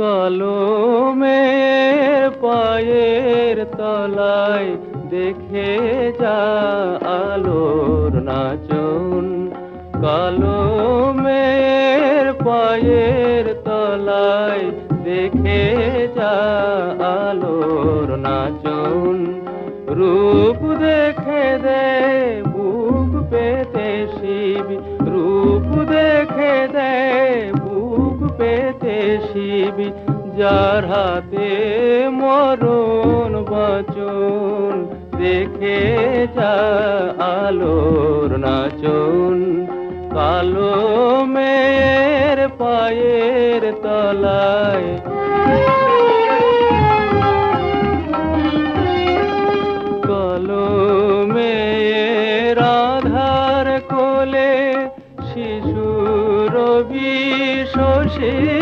কলমের পায়ের তলায় দেখে যা আলোর নাচন। কলমের পায়ের তলায় দেখে যা আলোর নাচন। রূপ দেখে দে বুক পেতে শিব, রূপ দেখে দে বুক পেতে শিব, যার হাতে মরণ বচন দেখে যা আলোর নাচন। কালো মেয়ের পায়ের তলায় কলমের আধার কোলে শিশুর বিশ্বসে